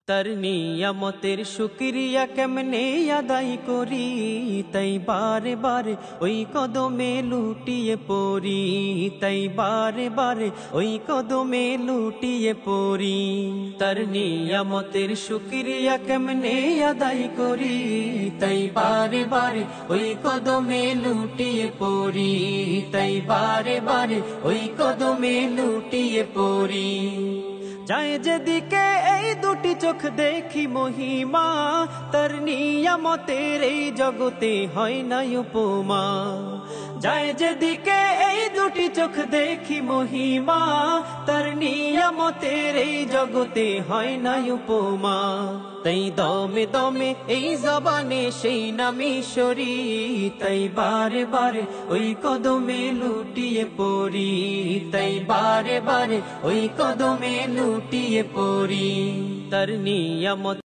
তার নিয়ামতের শুকরিয়া কেমনে আদায় করি, তাই বারে বারে ওই কদমে লুটিয়ে পড়ি, তাই বারে বারে ওই কদমে লুটিয়ে পড়ি। তার নিয়ামতের শুকরিয়া কেমনে আদায় করি, তাই বারে বারে ওই কদমে লুটিয়ে পড়ি, তাই বারে বারে ওই কদমে লুটিয়ে পড়ি। যায় যেদিকে এই দুটি চোখ দেখি মহিমা, তার নিয়ামতের এই জগতে হয় না উপমা। যায় যেদিকে এই দুটি চোখ দেখি মহিমা, তার নিয়ামতের এই জগতে হয় না উপমা। তাই দমে দমে এই জবানে সেই নামে সরি, তাই বারে বারে ওই কদমে লুটিয়ে পড়ি, তাই বারে বারে ওই কদমে লুটিয়ে পড়ি। তার নিয়ামত